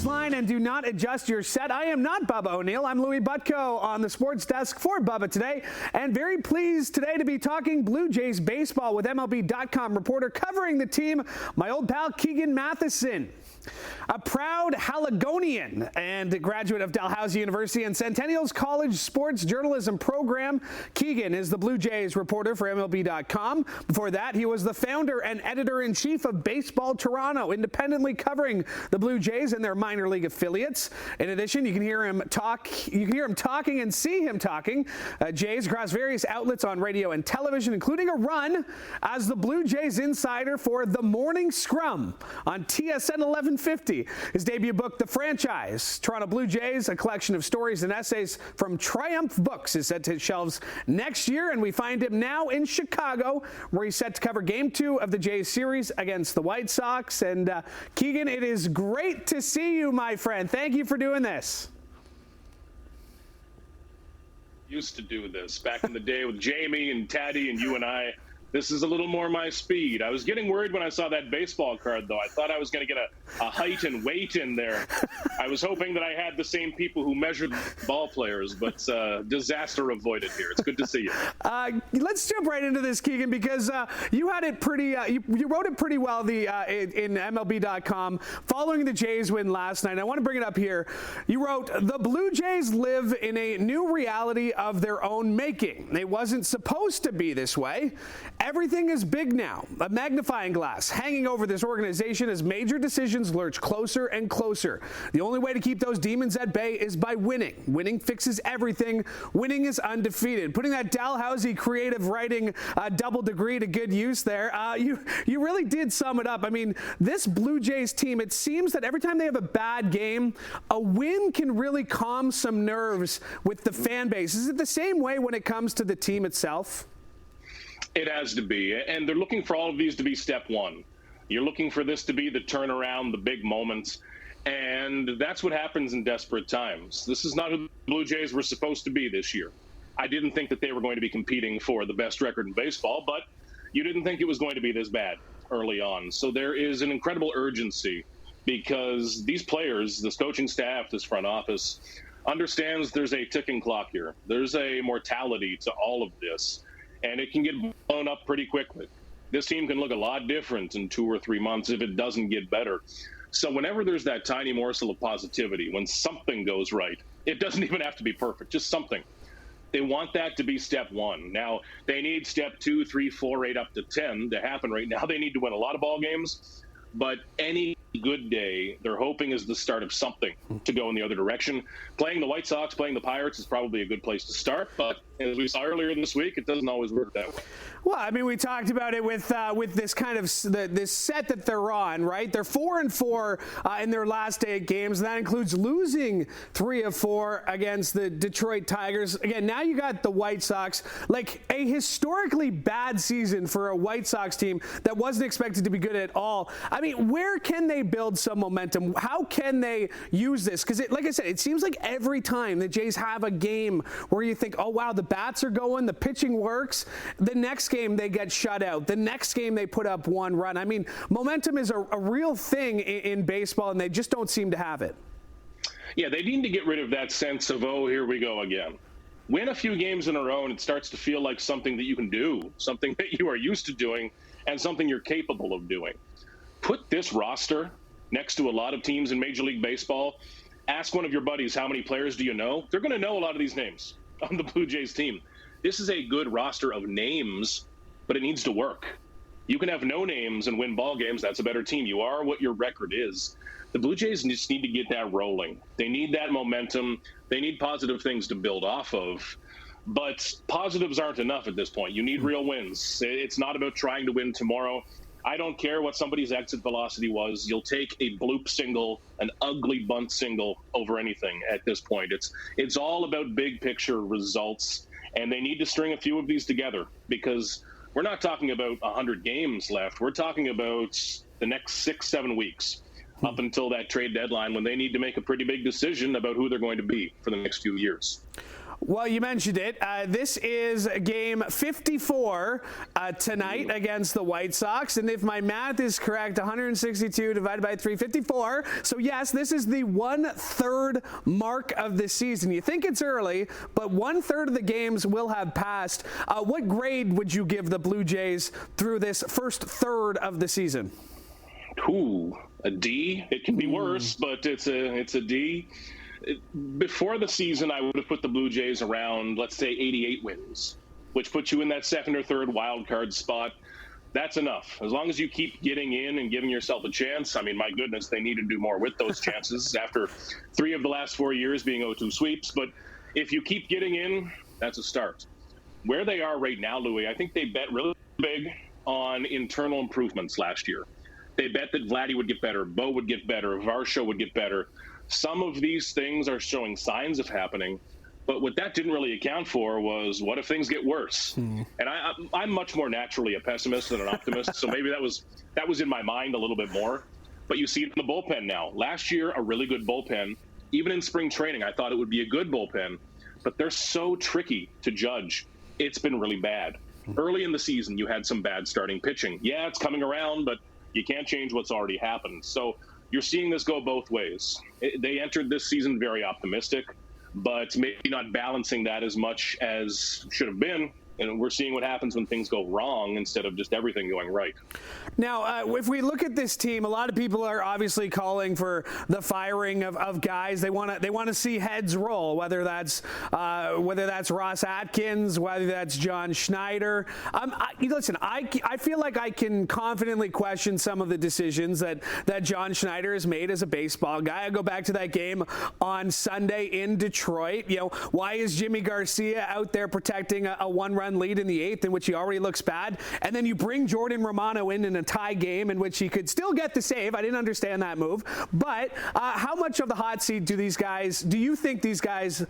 Sportsline and do not adjust your set. I am not Bubba O'Neil. I'm Louie Butko on the sports desk for Bubba today, and very pleased today to be talking Blue Jays baseball with MLB.com reporter covering the team, my old pal Keegan Matheson. A proud Haligonian and a graduate of Dalhousie University and Centennial's College Sports Journalism program, Keegan is the Blue Jays reporter for MLB.com. Before that, he was the founder and editor-in-chief of Baseball Toronto, independently covering the Blue Jays and their minor league affiliates. In addition, you can hear him talking and see him talking Jays across various outlets on radio and television, including a run as the Blue Jays insider for The Morning Scrum on TSN 1150. His debut book, The Franchise, Toronto Blue Jays, a collection of stories and essays from Triumph Books, is set to hit shelves next year, and we find him now in Chicago, where he's set to cover Game 2 of the Jays series against the White Sox. And Keegan, it is great to see you, my friend. Thank you for doing this. Used to do this back in the day with Jamie and Taddy and you and I. This is a little more my speed. I was getting worried when I saw that baseball card, though. I thought I was going to get a height and weight in there. I was hoping that I had the same people who measured ball players, but disaster avoided here. It's good to see you. Let's jump right into this, Keegan, because you had it pretty. You wrote it pretty well in MLB.com following the Jays win last night. I want to bring it up here. You wrote, "The Blue Jays live in a new reality of their own making. It wasn't supposed to be this way. Everything is big now, a magnifying glass hanging over this organization as major decisions lurch closer and closer. The only way to keep those demons at bay is by winning. Winning fixes everything. Winning is undefeated." Putting that Dalhousie creative writing double degree to good use there. You really did sum it up. I mean, this Blue Jays team, it seems that every time they have a bad game, a win can really calm some nerves with the fan base. Is it the same way when it comes to the team itself? It has to be, and they're looking for all of these to be step one. You're looking for this to be the turnaround, the big moments, and that's what happens in desperate times. This is not who the Blue Jays were supposed to be this year. I didn't think that they were going to be competing for the best record in baseball, but you didn't think it was going to be this bad early on. So there is an incredible urgency because these players, this coaching staff, this front office, understands there's a ticking clock here. There's a mortality to all of this. And it can get blown up pretty quickly. This team can look a lot different in 2 or 3 months if it doesn't get better. So whenever there's that tiny morsel of positivity, when something goes right, it doesn't even have to be perfect, just something. They want that to be step one. Now, they need step 2, 3, 4, 8, up to 10 to happen right now. They need to win a lot of ball games, but any good day, they're hoping is the start of something to go in the other direction. Playing the White Sox, playing the Pirates is probably a good place to start, but as we saw earlier this week, it doesn't always work that way. Well, I mean, we talked about it with this kind of this set that they're on, right? They're 4-4 in their last 8 games, and that includes losing 3 of 4 against the Detroit Tigers. Again, now you got the White Sox, like a historically bad season for a White Sox team that wasn't expected to be good at all. I mean, where can they build some momentum? How can they use this? Because, like I said, it seems like every time the Jays have a game where you think, oh, wow, the bats are going, the pitching works, the next game they get shut out, the next game they put up 1 run. I mean, momentum is a real thing in baseball, and they just don't seem to have it. Yeah, they need to get rid of that sense of, oh, here we go again. Win a few games in a row, and it starts to feel like something that you can do, something that you are used to doing, and something you're capable of doing. Put this roster next to a lot of teams in Major League Baseball. Ask one of your buddies, how many players do you know? They're going to know a lot of these names on the Blue Jays team. This is a good roster of names, but it needs to work. You can have no names and win ball games. That's a better team. You are what your record is. The Blue Jays just need to get that rolling. They need that momentum. They need positive things to build off of. But positives aren't enough at this point. You need real wins. It's not about trying to win tomorrow. I don't care what somebody's exit velocity was. You'll take a bloop single, an ugly bunt single over anything at this point. It's all about big picture results, and they need to string a few of these together because we're not talking about 100 games left. We're talking about the next 6-7 weeks up until that trade deadline when they need to make a pretty big decision about who they're going to be for the next few years. Well, you mentioned it. This is game 54 tonight against the White Sox. And if my math is correct, 162 divided by 354. So, yes, this is the 1/3 mark of the season. You think it's early, but 1/3 of the games will have passed. What grade would you give the Blue Jays through this first third of the season? Ooh, a D. It can be worse, but it's a D. Before the season, I would have put the Blue Jays around, let's say, 88 wins, which puts you in that second or third wild card spot. That's enough. As long as you keep getting in and giving yourself a chance. I mean, my goodness, they need to do more with those chances after 3 of the last 4 years being 0-2 sweeps. But if you keep getting in, that's a start. Where they are right now, Louie, I think they bet really big on internal improvements last year. They bet that Vladdy would get better, Bo would get better, Varsho would get better. Some of these things are showing signs of happening, but what that didn't really account for was what if things get worse? And I'm much more naturally a pessimist than an optimist, so maybe that was in my mind a little bit more. But you see it in the bullpen now. Last year, a really good bullpen. Even in spring training, I thought it would be a good bullpen, but they're so tricky to judge. It's been really bad. Early in the season, you had some bad starting pitching. Yeah, it's coming around, but you can't change what's already happened. So you're seeing this go both ways. They entered this season very optimistic, but maybe not balancing that as much as should have been. And we're seeing what happens when things go wrong instead of just everything going right. Now, if we look at this team, a lot of people are obviously calling for the firing of guys. They want to see heads roll, whether that's Ross Atkins, whether that's John Schneider. Listen, I feel like I can confidently question some of the decisions that John Schneider has made as a baseball guy. I go back to that game on Sunday in Detroit. You know, why is Jimmy Garcia out there protecting a one-run lead in the 8th in which he already looks bad, and then you bring Jordan Romano in a tie game in which he could still get the save? I didn't understand that move. But how much of the hot seat do you think these guys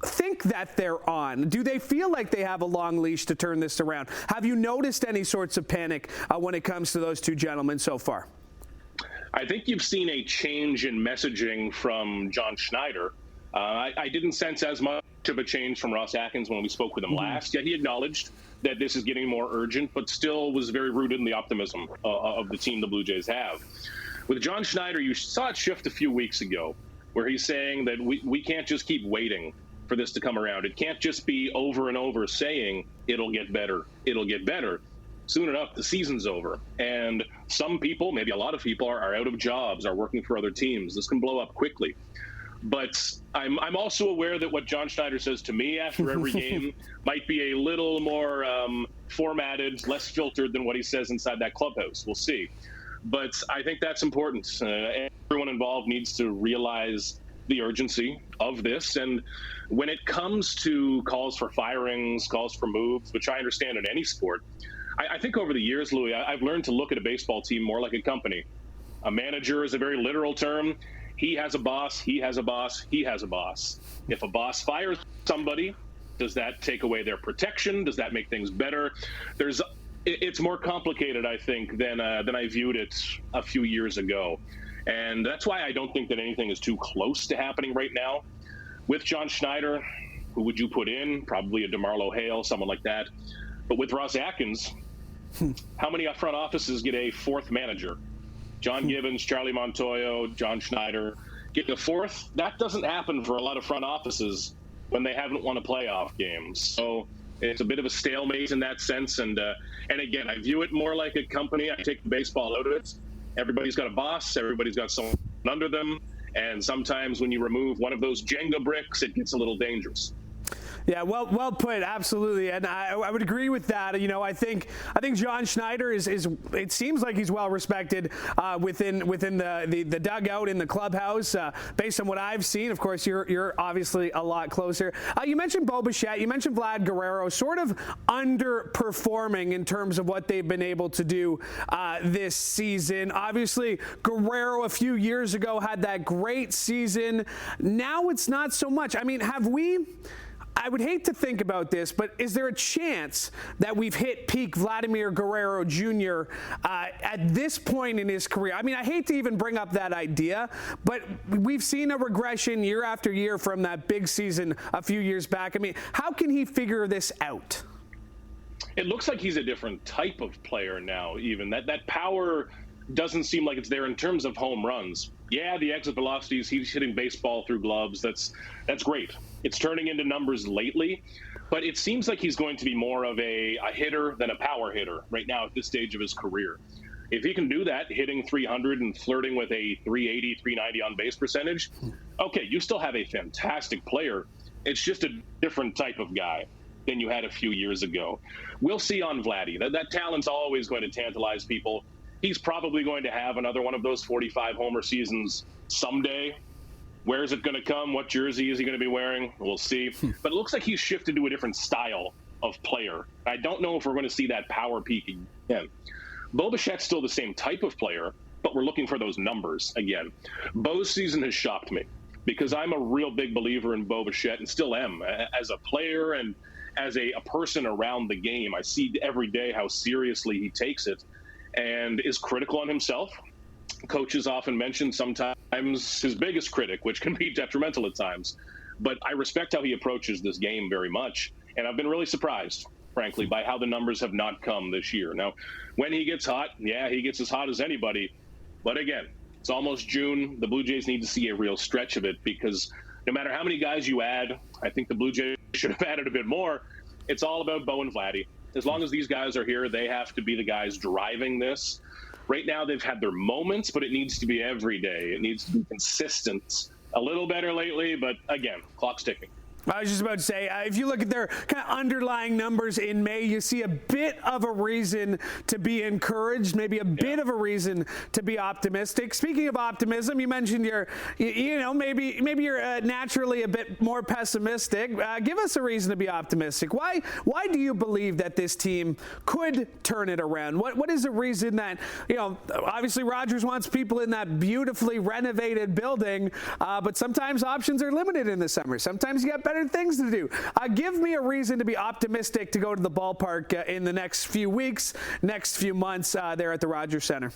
think that they're on? Do they feel like they have a long leash to turn this around? Have you noticed any sorts of panic when it comes to those two gentlemen so far? I think you've seen a change in messaging from John Schneider. I didn't sense as much of a change from Ross Atkins when we spoke with him last. Yet he acknowledged that this is getting more urgent, but still was very rooted in the optimism of the team the Blue Jays have. With John Schneider, you saw it shift a few weeks ago, where he's saying that we can't just keep waiting for this to come around. It can't just be over and over saying it'll get better, it'll get better. Soon enough, the season's over. And some people, maybe a lot of people, are out of jobs, are working for other teams. This can blow up quickly. But I'm also aware that what John Schneider says to me after every game might be a little more formatted, less filtered than what he says inside that clubhouse. We'll see. But I think that's important. Everyone involved needs to realize the urgency of this. And when it comes to calls for firings, calls for moves, which I understand in any sport, I think over the years, Louie, I've learned to look at a baseball team more like a company. A manager is a very literal term. He has a boss, he has a boss, he has a boss. If a boss fires somebody, does that take away their protection? Does that make things better? It's more complicated, I think, than I viewed it a few years ago. And that's why I don't think that anything is too close to happening right now. With John Schneider, who would you put in? Probably a DeMarlo Hale, someone like that. But with Ross Atkins, how many front offices get a fourth manager? John Gibbons, Charlie Montoyo, John Schneider. Getting a fourth, that doesn't happen for a lot of front offices when they haven't won a playoff game. So it's a bit of a stalemate in that sense. And again, I view it more like a company. I take the baseball out of it. Everybody's got a boss. Everybody's got someone under them. And sometimes when you remove one of those Jenga bricks, it gets a little dangerous. Yeah, well put, absolutely, and I would agree with that. You know, I think John Schneider is it seems like he's well respected within the dugout in the clubhouse, based on what I've seen. Of course, you're obviously a lot closer. You mentioned Bo Bichette, you mentioned Vlad Guerrero, sort of underperforming in terms of what they've been able to do this season. Obviously, Guerrero a few years ago had that great season. Now it's not so much. I mean, I would hate to think about this, but is there a chance that we've hit peak Vladimir Guerrero Jr. At this point in his career? I mean, I hate to even bring up that idea, but we've seen a regression year after year from that big season a few years back. I mean, how can he figure this out? It looks like he's a different type of player now, even. That power doesn't seem like it's there in terms of home runs. Yeah, the exit velocities, he's hitting baseball through gloves. That's great. It's turning into numbers lately, but it seems like he's going to be more of a hitter than a power hitter right now at this stage of his career. If he can do that, hitting 300 and flirting with a 380, 390 on base percentage, okay, you still have a fantastic player. It's just a different type of guy than you had a few years ago. We'll see on Vladdy. That talent's always going to tantalize people. He's probably going to have another one of those 45 homer seasons someday. Where is it going to come? What jersey is he going to be wearing? We'll see. But it looks like he's shifted to a different style of player. I don't know if we're going to see that power peak again. Bo Bichette's still the same type of player, but we're looking for those numbers again. Bo's season has shocked me because I'm a real big believer in Bo Bichette and still am as a player and as a person around the game. I see every day how seriously he takes it and is critical on himself. Coaches often mention sometimes his biggest critic, which can be detrimental at times. But I respect how he approaches this game very much. And I've been really surprised, frankly, by how the numbers have not come this year. Now, when he gets hot, yeah, he gets as hot as anybody. But again, it's almost June. The Blue Jays need to see a real stretch of it because no matter how many guys you add, I think the Blue Jays should have added a bit more. It's all about Bo and Vladdy. As long as these guys are here, they have to be the guys driving this. Right now, they've had their moments, but it needs to be every day. It needs to be consistent. A little better lately, but again, clock's ticking. I was just about to say, if you look at their kind of underlying numbers in May, you see a bit of a reason to be encouraged, maybe a bit of a reason to be optimistic. Speaking of optimism, you mentioned maybe you're naturally a bit more pessimistic. Give us a reason to be optimistic. Why do you believe that this team could turn it around? What is the reason that, obviously Rogers wants people in that beautifully renovated building, but sometimes options are limited in the summer. Sometimes you got better things to do. Give me a reason to be optimistic to go to the ballpark in the next few weeks, next few months there at the Rogers Center.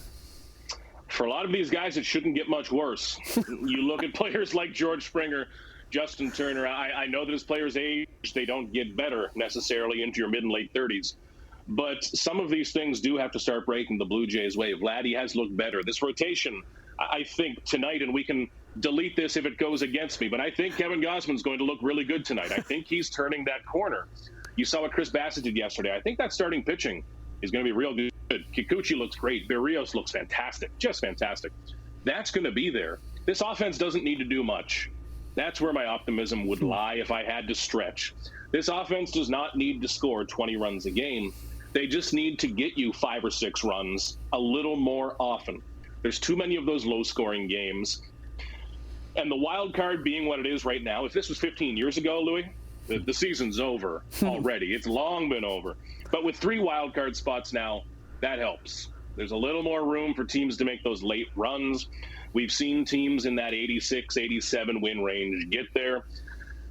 For a lot of these guys, it shouldn't get much worse. You look at players like George Springer, Justin Turner. I know that as players age, they don't get better necessarily into your mid and late 30s. But some of these things do have to start breaking the Blue Jays' way. Vladdy has looked better. This rotation, I think tonight, and we can delete this if it goes against me, but I think Kevin Gausman's going to look really good tonight. I think he's turning that corner. You saw what Chris Bassett did yesterday. I think that starting pitching is going to be real good. Kikuchi looks great. Berrios looks fantastic, just fantastic. That's going to be there. This offense doesn't need to do much. That's where my optimism would lie if I had to stretch. This offense does not need to score 20 runs a game. They just need to get you 5 or 6 runs a little more often. There's too many of those low-scoring games. And the wild card being what it is right now, if this was 15 years ago, Louie, the season's over already. It's long been over. But with 3 wild card spots now, that helps. There's a little more room for teams to make those late runs. We've seen teams in that 86, 87 win range get there.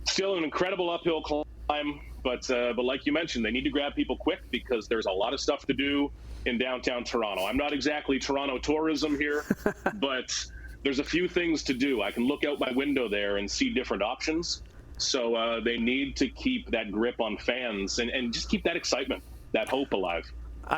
Still an incredible uphill climb, but like you mentioned, they need to grab people quick because there's a lot of stuff to do in downtown Toronto. I'm not exactly Toronto tourism here, but there's a few things to do. I can look out my window there and see different options. So they need to keep that grip on fans and just keep that excitement, that hope alive.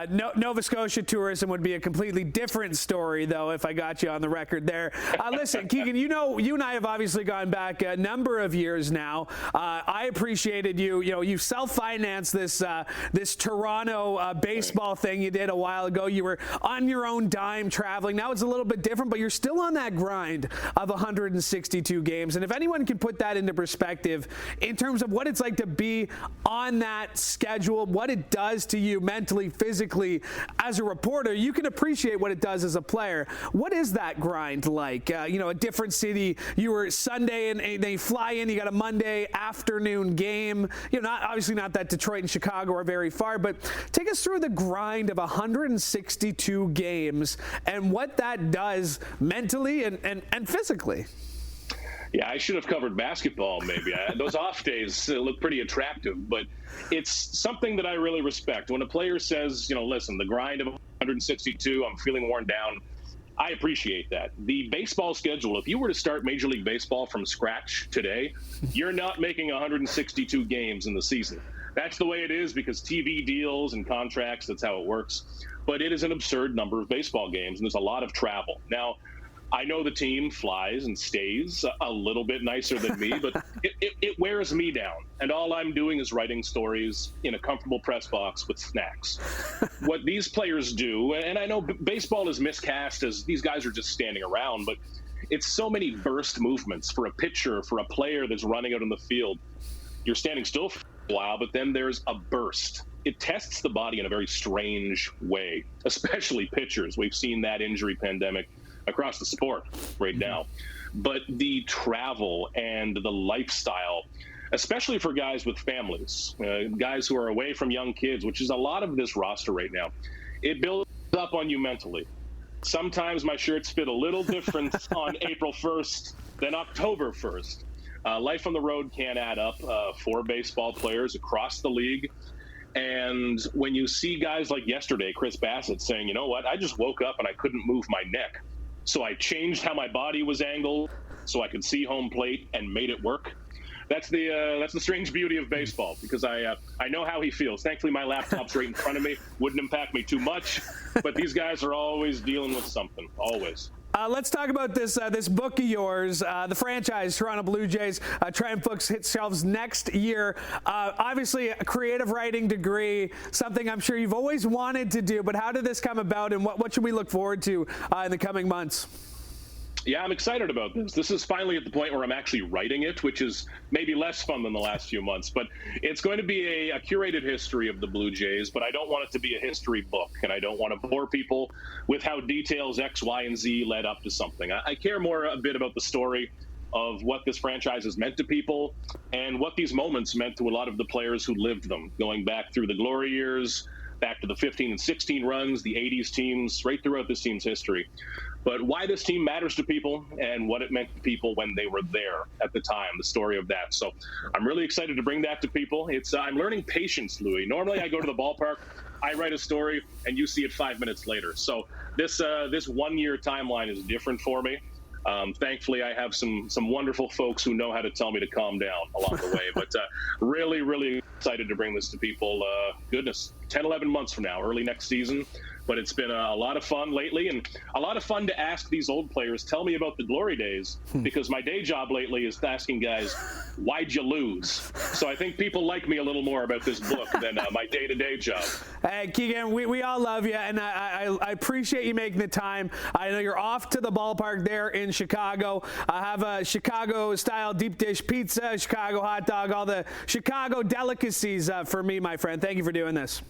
Nova Scotia tourism would be a completely different story, though, if I got you on the record there. Listen, Keegan, you and I have obviously gone back a number of years now. I appreciated you. You self-financed this Toronto baseball thing you did a while ago. You were on your own dime traveling. Now it's a little bit different, but you're still on that grind of 162 games. And if anyone can put that into perspective in terms of what it's like to be on that schedule, what it does to you mentally, physically, as a reporter, you can appreciate what it does as a player. What is that grind like? A different city. You were Sunday and they fly in. You got a Monday afternoon game. Obviously not that Detroit and Chicago are very far, but take us through the grind of 162 games and what that does mentally and physically. Yeah, I should have covered basketball maybe. Those off days look pretty attractive, but it's something that I really respect. When a player says, listen, the grind of 162, I'm feeling worn down, I appreciate that. The baseball schedule, if you were to start Major League Baseball from scratch today, you're not making 162 games in the season. That's the way it is because TV deals and contracts, that's how it works. But it is an absurd number of baseball games, and there's a lot of travel. Now, I know the team flies and stays a little bit nicer than me, but it wears me down. And all I'm doing is writing stories in a comfortable press box with snacks. What these players do, and I know baseball is miscast as these guys are just standing around, but it's so many burst movements for a pitcher, for a player that's running out on the field. You're standing still for a while, but then there's a burst. It tests the body in a very strange way, especially pitchers. We've seen that injury pandemic across the sport right now. But the travel and the lifestyle, especially for guys with families, guys who are away from young kids, which is a lot of this roster right now, it builds up on you mentally. Sometimes my shirts fit a little different on April 1st than October 1st. Life on the road can add up for baseball players across the league. And when you see guys like yesterday, Chris Bassett saying, you know what, I just woke up and I couldn't move my neck. So I changed how my body was angled so I could see home plate and made it work. That's the strange beauty of baseball, because I know how he feels. Thankfully, my laptop's right in front of me. Wouldn't impact me too much. But these guys are always dealing with something, always. Let's talk about this book of yours, the franchise, Toronto Blue Jays. Triumph Books hits shelves next year. Obviously, a creative writing degree, something I'm sure you've always wanted to do. But how did this come about, and what should we look forward to in the coming months? Yeah, I'm excited about this. This is finally at the point where I'm actually writing it, which is maybe less fun than the last few months. But it's going to be a curated history of the Blue Jays, but I don't want it to be a history book, and I don't want to bore people with how details X, Y, and Z led up to something. I care more a bit about the story of what this franchise has meant to people and what these moments meant to a lot of the players who lived them, going back through the glory years, back to the 15 and 16 runs, the 80s teams, right throughout this team's history. But why this team matters to people and what it meant to people when they were there at the time, the story of that. So I'm really excited to bring that to people. I'm learning patience, Louie. Normally I go to the ballpark, I write a story, and you see it 5 minutes later. So this 1 year timeline is different for me. Thankfully, I have some wonderful folks who know how to tell me to calm down along the way. But really, really excited to bring this to people. 10, 11 months from now, early next season. But it's been a lot of fun lately, and a lot of fun to ask these old players, tell me about the glory days, because my day job lately is asking guys, why'd you lose? So I think people like me a little more about this book than my day-to-day job. Hey, Keegan, we all love you, and I appreciate you making the time. I know you're off to the ballpark there in Chicago. I have a Chicago-style deep dish pizza, Chicago hot dog, all the Chicago delicacies for me, my friend. Thank you for doing this.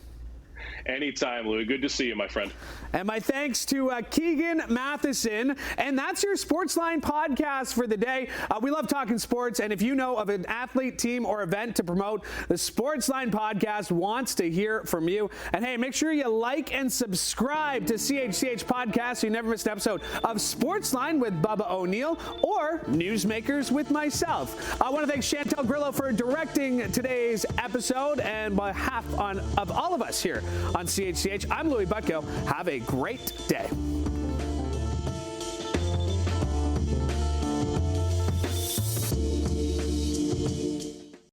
Anytime, Louie. Good to see you, my friend. And my thanks to Keegan Matheson. And that's your Sportsline podcast for the day. We love talking sports. And if you know of an athlete, team, or event to promote, the Sportsline podcast wants to hear from you. And hey, make sure you like and subscribe to CHCH Podcast so you never miss an episode of Sportsline with Bubba O'Neil or Newsmakers with myself. I want to thank Chantel Grillo for directing today's episode. And on behalf of all of us here on CHCH, I'm Louie Butko. Have a great day.